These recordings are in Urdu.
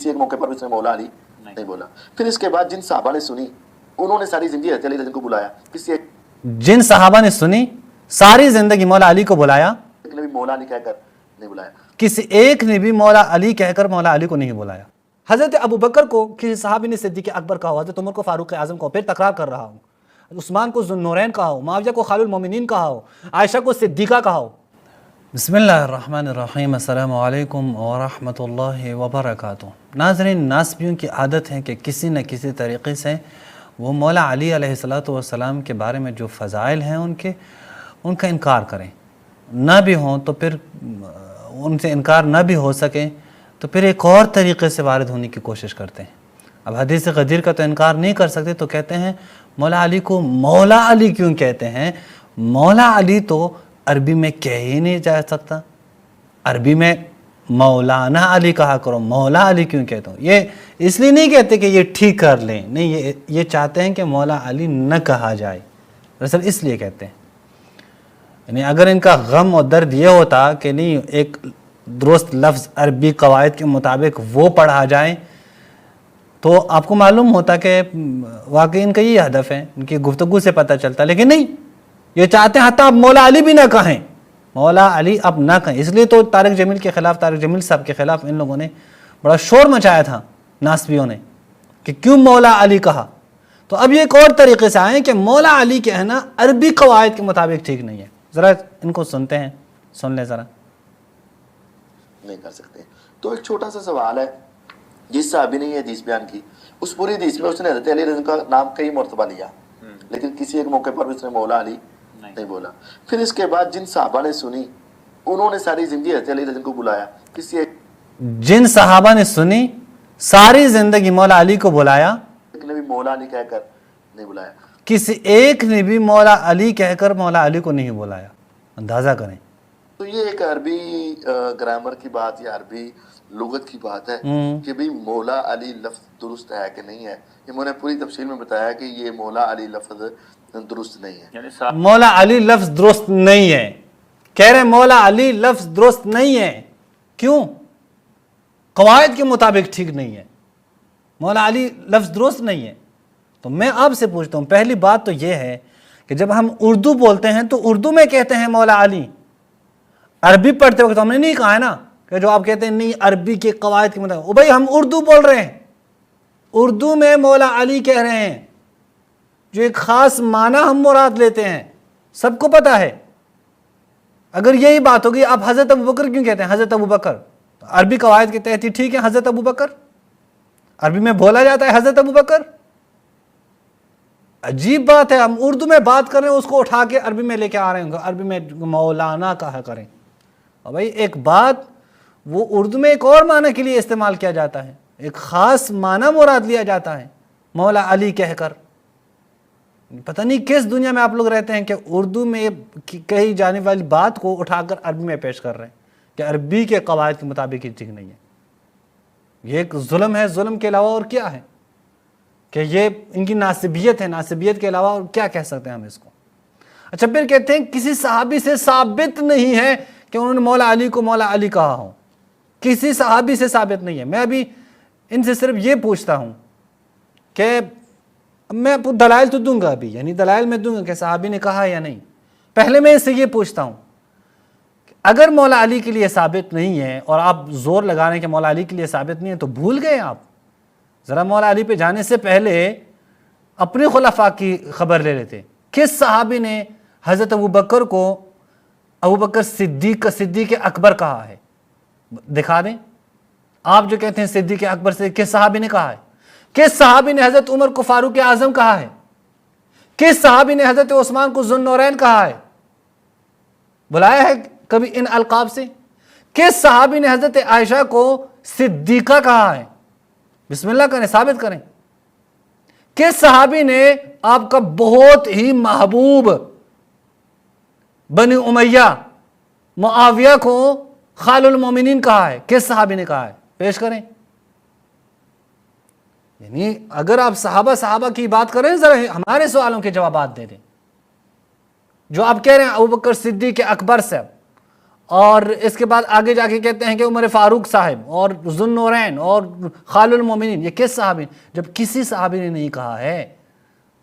کسی ایک موقع پر اس نے مولا علی نہیں بولا. پھر اس کے بعد جن صحابہ نے سنی انہوں نے ساری زندگی حضرت علی رضی اللہ عنہ کو بلایا. کسی ایک جن صحابہ نے سنی ساری زندگی مولا علی کو بلایا, نے بھی مولا علی کہہ کر نہیں بلایا. کسی ایک نے بھی مولا علی کہہ کر مولا علی کو نہیں بلایا. حضرت ابو بکر کو کسی صحابی نے صدیق اکبر کہا ہو, حضرت عمر کو فاروق اعظم کہا ہو, پھر تکرار کر رہا ہوں, عثمان کو ذو النورین کہا ہو, معاویہ کو خال المومنین کہا ہو, عائشہ کو صدیقہ کہا ہو. بسم اللہ الرحمن الرحیم. السلام علیکم ورحمۃ اللہ وبرکاتہ. ناظرین, ناسبیوں کی عادت ہے کہ کسی نہ کسی طریقے سے وہ مولا علی علیہ السلام کے بارے میں جو فضائل ہیں ان کا انکار کریں. نہ بھی ہوں تو پھر ان سے انکار نہ بھی ہو سکے تو پھر ایک اور طریقے سے وارد ہونے کی کوشش کرتے ہیں. اب حدیث غدیر کا تو انکار نہیں کر سکتے تو کہتے ہیں مولا علی کو مولا علی کیوں کہتے ہیں؟ مولا علی تو عربی میں کہہ ہی نہیں جا سکتا. عربی میں مولانا علی کہا کرو, مولا علی کیوں کہتا ہوں؟ یہ اس لیے نہیں کہتے کہ یہ ٹھیک کر لیں, نہیں, یہ چاہتے ہیں کہ مولا علی نہ کہا جائے. دراصل اس لیے کہتے ہیں, یعنی اگر ان کا غم اور درد یہ ہوتا کہ نہیں ایک درست لفظ عربی قواعد کے مطابق وہ پڑھا جائے تو آپ کو معلوم ہوتا کہ واقعی ان کا یہ ہدف ہے, ان کی گفتگو سے پتہ چلتا. لیکن نہیں, یہ چاہتے ہیں حتیٰ اب مولا علی بھی نہ کہیں, مولا علی اب نہ کہیں. اس لیے تو طارق جمیل کے خلاف, طارق جمیل صاحب کے خلاف ان لوگوں نے بڑا شور مچایا تھا ناسبیوں نے کہ کیوں مولا علی کہا. تو اب یہ ایک اور طریقے سے آئے کہ مولا علی کہنا عربی قواعد کے مطابق ٹھیک نہیں ہے. ذرا ان کو سنتے ہیں, سن لیں ذرا. نہیں کر سکتے. تو ایک چھوٹا سا سوال ہے, جس صحابی نے یہ حدیث بیان کی اس پوری حدیث میں اس نے حضرت علی رضی اللہ عنہ کا نام کئی مرتبہ لیا, لیکن کسی ایک موقع پر اس نے مولا علی نہیں بولا. پھر اس کے بعد جن صحابہ نے سنی انہوں نے ساری زندگی حضرت علی رضی اللہ عنہ کو بلایا. کسی ایک جن صحابہ نے سنی ساری زندگی مولا علی کو بلایا, نے بھی مولا علی کہہ کر نہیں بلایا. کسی ایک نے بھی مولا علی کہہ کر مولا علی کو نہیں بلایا. اندازہ کریں. تو یہ ایک عربی گرامر کی بات یا عربی لغت کی بات ہے کہ بھی مولا علی لفظ درست ہے کہ نہیں ہے. انہوں نے پوری تفصیل میں بتایا کہ یہ مولا علی لفظ درست نہیں ہے. مولا علی لفظ درست نہیں ہے, کہہ رہے مولا علی لفظ درست نہیں ہے. کیوں؟ قواعد کے مطابق ٹھیک نہیں ہے, مولا علی لفظ درست نہیں ہے. تو میں آپ سے پوچھتا ہوں, پہلی بات تو یہ ہے کہ جب ہم اردو بولتے ہیں تو اردو میں کہتے ہیں مولا علی. عربی پڑھتے وقت ہم نے نہیں کہا ہے نا کہ جو آپ کہتے ہیں نہیں عربی کے قواعد کے مطابق. او بھائی, ہم اردو بول رہے ہیں, اردو میں مولا علی کہہ رہے ہیں, جو ایک خاص معنی ہم مراد لیتے ہیں, سب کو پتہ ہے. اگر یہی بات ہوگی آپ حضرت ابو بکر کیوں کہتے ہیں حضرت ابو بکر؟ عربی قواعد کے تحت ہی ٹھیک ہے حضرت ابو بکر, عربی میں بولا جاتا ہے حضرت ابو بکر. عجیب بات ہے, ہم اردو میں بات کر رہے ہیں اس کو اٹھا کے عربی میں لے کے آ رہے ہیں, عربی میں مولانا کہا کریں. اور بھائی ایک بات وہ اردو میں ایک اور معنی کے لیے استعمال کیا جاتا ہے, ایک خاص معنی مراد لیا جاتا ہے مولا علی کہہ کر. پتہ نہیں کس دنیا میں آپ لوگ رہتے ہیں کہ اردو میں کہی جانے والی بات کو اٹھا کر عربی میں پیش کر رہے ہیں کہ عربی کے قواعد کے مطابق ہی ٹھیک نہیں ہے. یہ ایک ظلم ہے, ظلم کے علاوہ اور کیا ہے کہ یہ ان کی ناسبیت ہے, ناسبیت کے علاوہ اور کیا کہہ سکتے ہیں ہم اس کو. اچھا, پھر کہتے ہیں کسی صحابی سے ثابت نہیں ہے کہ انہوں نے مولا علی کو مولا علی کہا ہو. کسی صحابی سے ثابت نہیں ہے. میں ابھی ان سے صرف یہ پوچھتا ہوں کہ میں دلائل تو دوں گا ابھی, یعنی دلائل میں دوں گا کہ صحابی نے کہا یا نہیں. پہلے میں اس سے یہ پوچھتا ہوں کہ اگر مولا علی کے لیے ثابت نہیں ہے اور آپ زور لگا رہے ہیں کہ مولا علی کے لیے ثابت نہیں ہے تو بھول گئے آپ. ذرا مولا علی پہ جانے سے پہلے اپنے خلفاء کی خبر لے لیتے. کس صحابی نے حضرت ابو بکر کو ابو بکر صدیق اکبر کہا ہے؟ دکھا دیں. آپ جو کہتے ہیں صدیق اکبر سے کس صحابی نے کہا ہے؟ کس صحابی نے حضرت عمر کو فاروق اعظم کہا ہے؟ کس صحابی نے حضرت عثمان کو ذو النورین کہا ہے؟ بلایا ہے کبھی ان القاب سے؟ کس صحابی نے حضرت عائشہ کو صدیقہ کہا ہے؟ بسم اللہ کریں, ثابت کریں. کس صحابی نے آپ کا بہت ہی محبوب بنی امیہ معاویہ کو خال المومنین کہا ہے؟ کس صحابی نے کہا ہے؟ پیش کریں. یعنی اگر آپ صحابہ کی بات کریں ذرا ہمارے سوالوں کے جوابات دے دیں. جو آپ کہہ رہے ہیں ابو بکر صدیق اکبر سے اور اس کے بعد آگے جا کے کہتے ہیں کہ عمر فاروق صاحب اور ذو النورین اور خال المومنین، یہ کس صحابی؟ جب کسی صحابی نے نہیں کہا ہے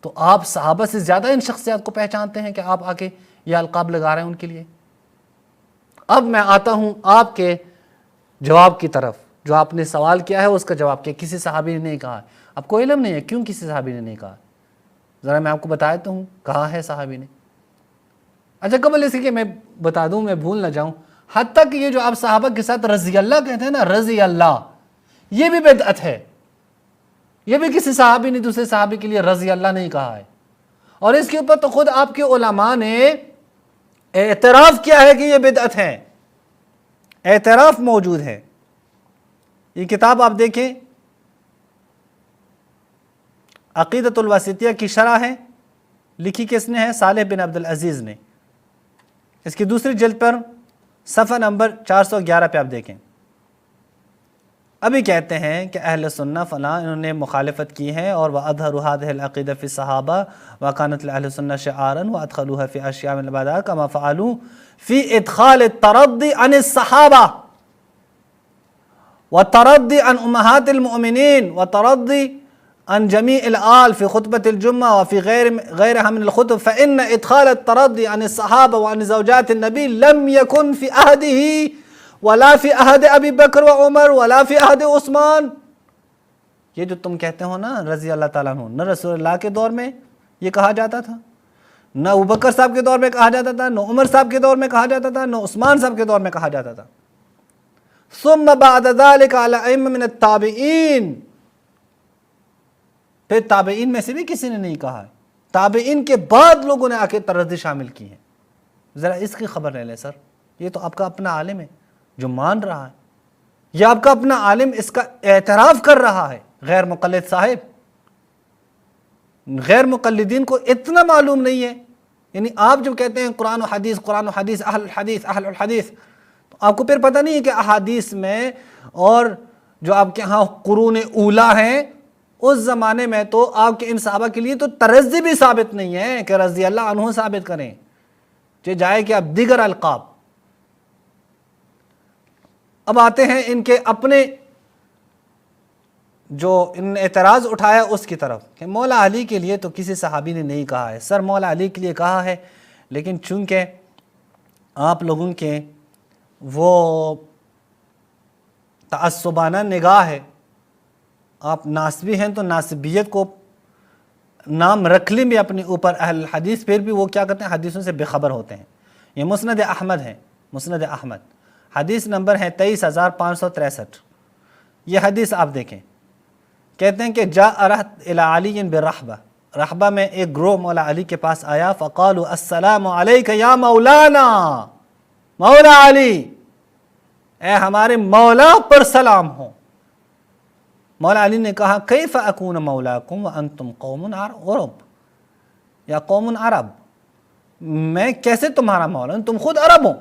تو آپ صحابہ سے زیادہ ان شخصیات کو پہچانتے ہیں کہ آپ آ کے یہ القاب لگا رہے ہیں ان کے لیے۔ اب میں آتا ہوں آپ کے جواب کی طرف، جو آپ نے سوال کیا ہے اس کا جواب کیا، کسی صحابی نے نہیں کہا ہے۔ اب کو علم نہیں ہے کیوں کسی صحابی نے نہیں کہا، ذرا میں آپ کو بتا دیتا ہوں کہا ہے صحابی نے۔ اچھا قبل اسی کہ میں بتا دوں، میں بھول نہ جاؤں، حتیٰ کہ یہ جو آپ صحابہ کے ساتھ رضی اللہ کہتے ہیں نا، رضی اللہ، یہ بھی بدعت ہے۔ یہ بھی کسی صحابی نے دوسرے صحابی کے لیے رضی اللہ نہیں کہا ہے، اور اس کے اوپر تو خود آپ کے علماء نے اعتراف کیا ہے کہ یہ بدعت ہے، اعتراف موجود ہے۔ یہ کتاب آپ دیکھیں، عقیدۃ الواسطیہ کی شرح ہے، لکھی کس نے ہے؟ صالح بن عبد العزیز نے۔ اس کی دوسری جلد پر صفحہ نمبر 411 پہ آپ دیکھیں، ابھی کہتے ہیں کہ اہل سنہ فلاں انہوں نے مخالفت کی ہے، اور وَأَظْهَرُ هَذِهِ الْعَقِيدَةَ فِي الصَّحَابَةِ وَكَانَتْ لِأَهْلِ السُّنَّةِ شِعَارًا وَأَدْخَلُوهَا فِي أَشْيَاءٍ مِنَ الْعِبَادَاتِ كَمَا فَعَلُوا فِي إِدْخَالِ التَّرَضِّ عَنِ الصَّحَابَةِ وَالتَّرَضِّ عَنْ أُمَّهَاتِ الْمُؤْمِنِينَ وَالتَّرَضِّ عن جميع الآل في خطبة الجمعة وفي غيرها من الخطب، فإن إدخال الترضي عن الصحابة وعن زوجات النبي لم يكن في عهده ولا في عهد أبي بکر وعمر ولا في عهد عثمان۔ یہ جو تم کہتے ہو نا رضی اللہ تعالیٰ عنہ، نہ رسول اللہ کے دور میں یہ کہا جاتا تھا، نہ ابو بکر صاحب کے دور میں کہا جاتا تھا، نہ عمر صاحب کے دور میں کہا جاتا تھا، نہ عثمان صاحب کے دور میں کہا جاتا تھا۔ ثم بعد ذلك على أئمة من التابعين، پھر تابعین میں سے بھی کسی نے نہیں کہا ہے، تابعین کے بعد لوگوں نے آ کے تردی شامل کی ہے۔ ذرا اس کی خبر لے لیں سر، یہ تو آپ کا اپنا عالم ہے جو مان رہا ہے، یہ آپ کا اپنا عالم اس کا اعتراف کر رہا ہے، غیر مقلد صاحب۔ غیر مقلدین کو اتنا معلوم نہیں ہے، یعنی آپ جب کہتے ہیں قرآن و حدیث، قرآن و حدیث، اہل الحدیث، اہل الحدیث، تو آپ کو پھر پتہ نہیں ہے کہ احادیث میں اور جو آپ کے ہاں قرون اولا ہیں، اس زمانے میں تو آپ کے ان صحابہ کے لیے تو ترضی بھی ثابت نہیں ہے کہ رضی اللہ عنہ ثابت کریں، جو جائے کہ اب دیگر القاب۔ اب آتے ہیں ان کے اپنے جو ان نے اعتراض اٹھایا اس کی طرف، کہ مولا علی کے لیے تو کسی صحابی نے نہیں کہا ہے۔ سر مولا علی کے لیے کہا ہے، لیکن چونکہ آپ لوگوں کے وہ تعصبانہ نگاہ ہے، آپ ناسبی ہیں تو ناسبیت کو نام رکھ لیں بھی اپنے اوپر اہل حدیث، پھر بھی وہ کیا کرتے ہیں؟ حدیثوں سے بے خبر ہوتے ہیں۔ یہ مسند احمد ہے، مسند احمد، حدیث نمبر ہے 23563۔ یہ حدیث آپ دیکھیں، کہتے ہیں کہ جاء رہط الی علی برحبہ، رحبہ میں ایک گروہ مولا علی کے پاس آیا، فقالوا السلام علیک یا مولانا، مولا علی، اے ہمارے مولا پر سلام ہو۔ مولا علی نے کہا کیف اکون مولاکم وانتم قوم عرب، یا قوم عرب، میں کیسے تمہارا مولا ہوں، تم خود عرب ہو۔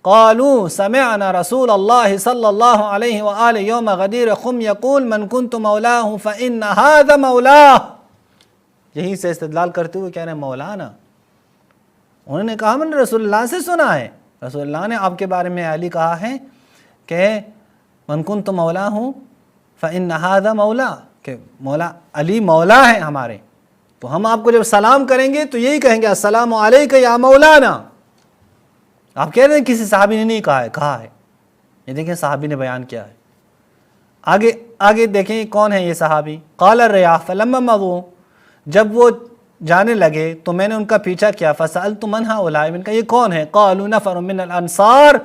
قالوا سمعنا رسول اللہ صلی اللہ علیہ وآلہ یوم غدیر خم یقول من کنت مولاہ فإن هذا مولاہ، یہیں سے استدلال کرتے ہوئے کہہ رہے ہیں مولانا۔ انہوں نے کہا میں نے رسول اللہ سے سنا ہے، رسول اللہ نے آپ کے بارے میں علی کہا ہے کہ من کنت مولاہ فإن هذا مولا، کہ مولا علی مولا ہے ہمارے، تو ہم آپ کو جب سلام کریں گے تو یہی کہیں گے السلام علیک یا مولانا۔ آپ کہہ رہے ہیں کسی صحابی نے نہیں کہا ہے، کہا ہے، یہ دیکھیں صحابی نے بیان کیا ہے۔ آگے دیکھیں کون ہے یہ صحابی، قال الریاح فلما مضوا، جب وہ جانے لگے تو میں نے ان کا پیچھا کیا، فسألت من هؤلاء، ان کا یہ کون ہے، قالوا نفر من الانصار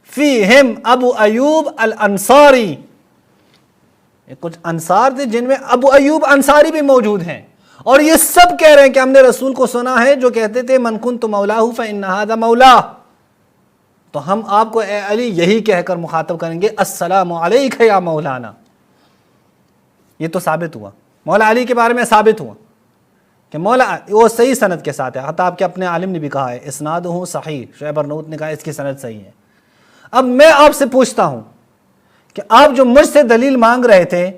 فیہم ابو ایوب الانصاری، کچھ انصار تھے جن میں ابو ایوب انصاری بھی موجود ہیں، اور یہ سب کہہ رہے ہیں کہ ہم نے رسول کو سنا ہے جو کہتے تھے من کنت مولاہ فإن هذا مولا، تو ہم آپ کو اے علی یہی کہہ کر مخاطب کریں گے السلام علیک یا مولانا۔ یہ تو ثابت ہوا، مولا علی کے بارے میں ثابت ہوا کہ مولا، وہ صحیح سند کے ساتھ ہے، حتیٰ آپ کے اپنے عالم نے بھی کہا ہے اسنادہ صحیح، شعیب ارنوت نے کہا اس کی سند صحیح ہے۔ اب میں آپ سے پوچھتا ہوں کہ آپ جو مجھ سے دلیل مانگ رہے تھے،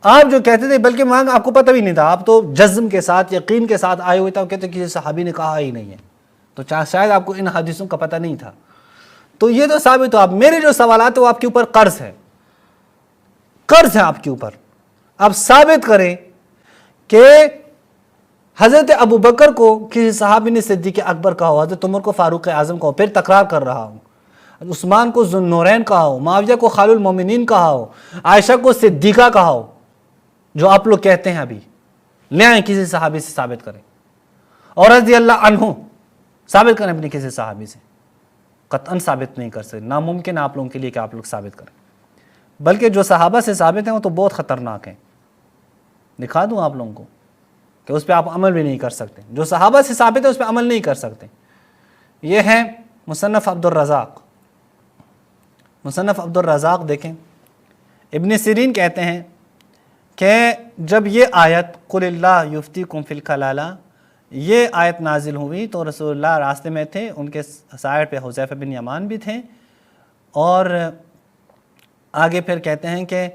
آپ جو کہتے تھے، بلکہ مانگ آپ کو پتہ بھی نہیں تھا، آپ تو جزم کے ساتھ یقین کے ساتھ آئے ہوئے تھے، کہتے کسی صحابی نے کہا ہی نہیں ہے، تو شاید آپ کو ان حدیثوں کا پتہ نہیں تھا۔ تو یہ تو ثابت ہو. آپ میرے جو سوالات ہیں وہ آپ کے اوپر قرض ہے آپ کے اوپر. آپ ثابت کریں کہ حضرت ابو بکر کو کسی صحابی نے صدیق اکبر کہا ہو, حضرت عمر کو فاروق اعظم کہا ہو, پھر تکرار کر رہا ہوں, عثمان کو ذو النورین کہا ہو, معاویہ کو خال المومنین کہا ہو, عائشہ کو صدیقہ کہا ہو, جو آپ لوگ کہتے ہیں ابھی, لے آئیں کسی صحابی سے ثابت کریں, اور رضی اللہ عنہ ثابت کریں اپنے کسی صحابی سے. قطعاً ثابت نہیں کر سکتے, ناممکن ہے آپ لوگوں کے لیے کہ آپ لوگ ثابت کریں. بلکہ جو صحابہ سے ثابت ہیں وہ تو بہت خطرناک ہیں, دکھا دوں آپ لوگوں کو کہ اس پہ آپ عمل بھی نہیں کر سکتے. جو صحابہ سے ثابت ہے اس پہ عمل نہیں کر سکتے. یہ ہے مصنف عبد الرزاق. مصنف عبد الرزاق دیکھیں, ابن سیرین کہتے ہیں کہ جب یہ آیت قل اللہ یفتیکم فی الکلالہ یہ آیت نازل ہوئی تو رسول اللہ راستے میں تھے, ان کے سائڈ پہ حذیفہ بن یمان بھی تھے, اور آگے پھر کہتے ہیں کہ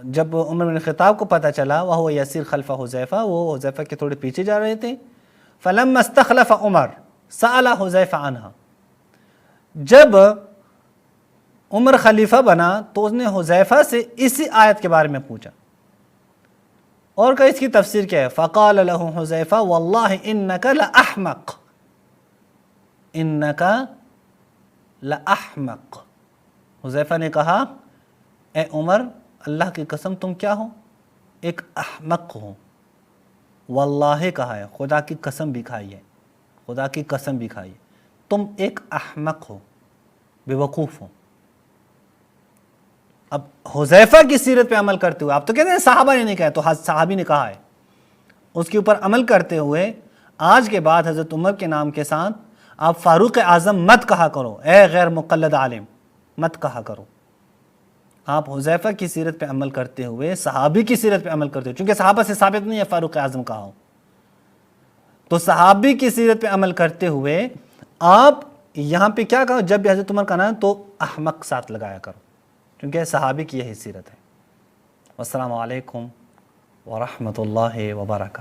جب عمر بن خطاب کو پتہ چلا وہو یسیر خلف حذیفہ, وہ حذیفہ کے تھوڑے پیچھے جا رہے تھے. فلما استخلف عمر سأل حذیفہ عنہا, جب عمر خلیفہ بنا تو اس نے حذیفہ سے اسی آیت کے بارے میں پوچھا, اور کہ اس کی تفسیر کیا ہے. فقال له حذیفہ واللہ انک لأحمق, انک لأحمق. حذیفہ نے کہا اے عمر اللہ کی قسم تم کیا ہو, ایک احمق ہو. واللہ کہا ہے, خدا کی قسم بھی کھائی ہے, خدا کی قسم بھی کھائی ہے, تم ایک احمق ہو, بے وقوف ہو. اب حذیفہ کی سیرت پہ عمل کرتے ہوئے, آپ تو کہتے ہیں صحابہ نے نہیں کہا, تو صحابی نے کہا ہے, اس کے اوپر عمل کرتے ہوئے آج کے بعد حضرت عمر کے نام کے ساتھ آپ فاروق اعظم مت کہا کرو, اے غیر مقلد عالم مت کہا کرو. آپ حذیفہ کی سیرت پہ عمل کرتے ہوئے صحابی کی سیرت پہ عمل کرتے ہوئے, چونکہ صحابہ سے ثابت نہیں ہے فاروق اعظم کہا ہو, تو صحابی کی سیرت پہ عمل کرتے ہوئے آپ یہاں پہ کیا کہا, جب بھی حضرت عمر کا نام تو احمق ساتھ لگایا کرو, کیونکہ صحابی کی یہی سیرت ہے. والسلام علیکم ورحمۃ اللہ وبرکاتہ.